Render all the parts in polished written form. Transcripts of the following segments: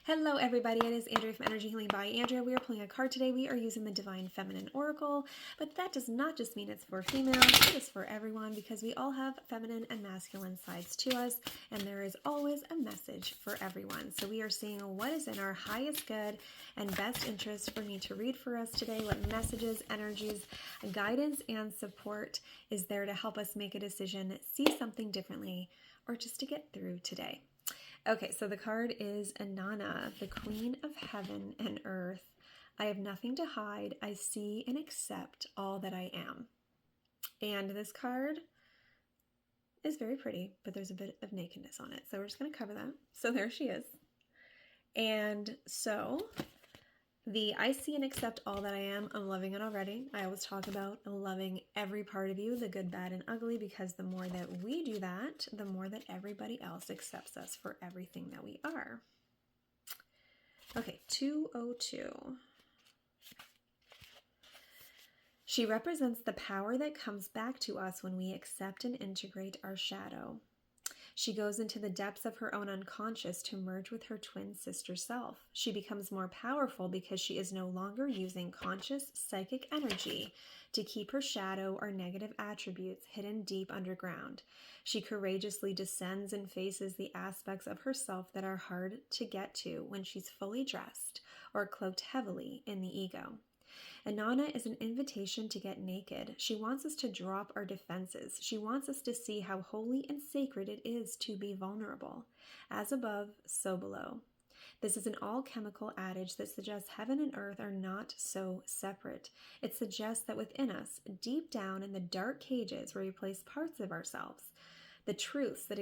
Hello everybody, it is Andrea from Energy Healing by Andrea. We are pulling a card today. We are using the Divine Feminine Oracle, but that does not just mean it's for females, it is for everyone because we all have feminine and masculine sides to us, and there is always a message for everyone. So we are seeing what is in our highest good and best interest for me to read for us today, what messages, energies, guidance, and support is there to help us make a decision, see something differently, or just to get through today. Okay, so the card is Inanna, the Queen of Heaven and Earth. I have nothing to hide. I see and accept all that I am. And this card is very pretty, but there's a bit of nakedness on it. So we're just going to cover that. So there she is. And so the I see and accept all that I am, I'm loving it already. I always talk about loving every part of you, the good, bad, and ugly, because the more that we do that, the more that everybody else accepts us for everything that we are. Okay, 202. She represents the power that comes back to us when we accept and integrate our shadow. She goes into the depths of her own unconscious to merge with her twin sister self. She becomes more powerful because she is no longer using conscious psychic energy to keep her shadow or negative attributes hidden deep underground. She courageously descends and faces the aspects of herself that are hard to get to when she's fully dressed or cloaked heavily in the ego. Inanna is an invitation to get naked. She wants us to drop our defenses. She wants us to see how holy and sacred it is to be vulnerable. As above, so below. This is an alchemical adage that suggests heaven and earth are not so separate. It suggests that within us, deep down in the dark cages where we place parts of ourselves, the truths that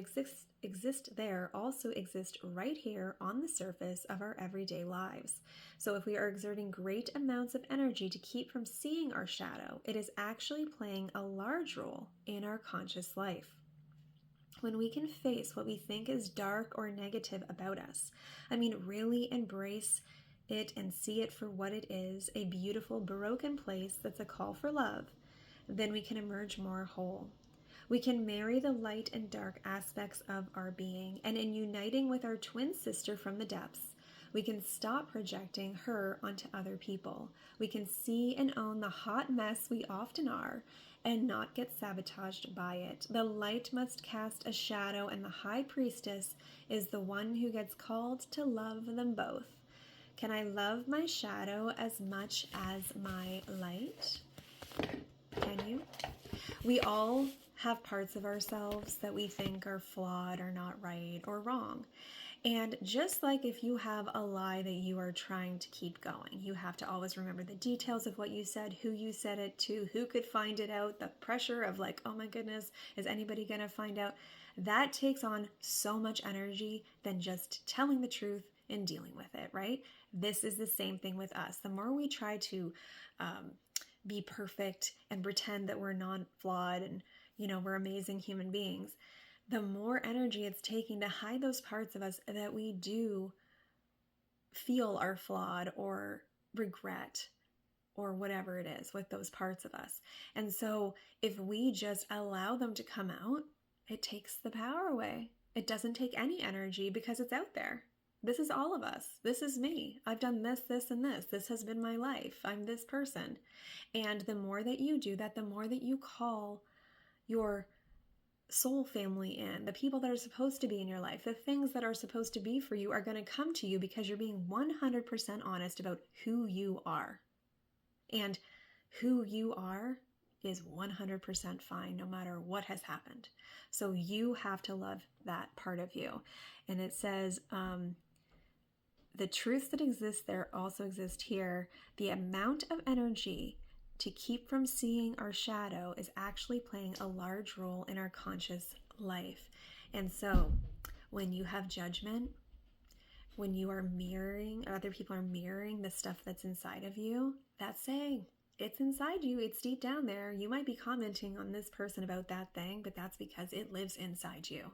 exist there also exist right here on the surface of our everyday lives. So if we are exerting great amounts of energy to keep from seeing our shadow, it is actually playing a large role in our conscious life. When we can face what we think is dark or negative about us, really embrace it and see it for what it is, a beautiful, broken place that's a call for love, then we can emerge more whole. We can marry the light and dark aspects of our being, and in uniting with our twin sister from the depths, we can stop projecting her onto other people. We can see and own the hot mess we often are and not get sabotaged by it. The light must cast a shadow, and the high priestess is the one who gets called to love them both. Can I love my shadow as much as my light? Can you? We all have parts of ourselves that we think are flawed or not right or wrong. And just like if you have a lie that you are trying to keep going, you have to always remember the details of what you said, who you said it to, who could find it out, the pressure of like, oh my goodness, is anybody going to find out? That takes on so much energy than just telling the truth and dealing with it, right? This is the same thing with us. The more we try to be perfect and pretend that we're non-flawed and we're amazing human beings, the more energy it's taking to hide those parts of us that we do feel are flawed or regret or whatever it is with those parts of us. And so if we just allow them to come out, it takes the power away. It doesn't take any energy because it's out there. This is all of us. This is me. I've done this, this, and this. This has been my life. I'm this person. And the more that you do that, the more that you call your soul family in, the people that are supposed to be in your life, the things that are supposed to be for you are going to come to you because you're being 100% honest about who you are. And who you are is 100% fine no matter what has happened. So you have to love that part of you. And it says, the truths that exist there also exist here. The amount of energy to keep from seeing our shadow is actually playing a large role in our conscious life. And so when you have judgment, when you are mirroring, or other people are mirroring the stuff that's inside of you, that's saying it's inside you. It's deep down there. You might be commenting on this person about that thing, but that's because it lives inside you.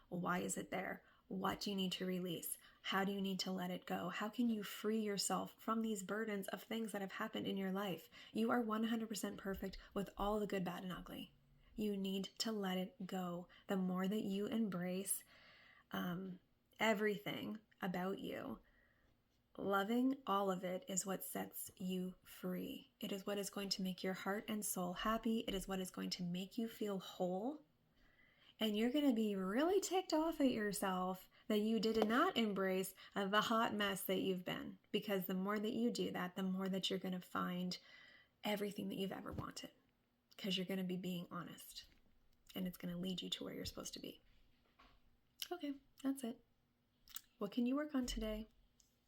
Why is it there? What do you need to release? How do you need to let it go? How can you free yourself from these burdens of things that have happened in your life? You are 100% perfect with all the good, bad, and ugly. You need to let it go. The more that you embrace everything about you, loving all of it is what sets you free. It is what is going to make your heart and soul happy. It is what is going to make you feel whole. And you're going to be really ticked off at yourself that you did not embrace the hot mess that you've been. Because the more that you do that, the more that you're going to find everything that you've ever wanted. Because you're going to be being honest. And it's going to lead you to where you're supposed to be. Okay, that's it. What can you work on today?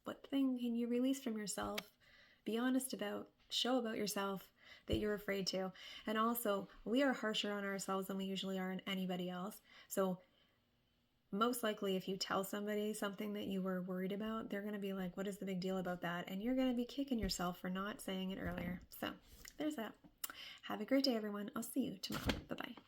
What thing can you release from yourself? Be honest about, show about yourself that you're afraid to. And also, we are harsher on ourselves than we usually are on anybody else. So most likely if you tell somebody something that you were worried about, they're going to be like, what is the big deal about that? And you're going to be kicking yourself for not saying it earlier. So there's that. Have a great day, everyone. I'll see you tomorrow. Bye-bye.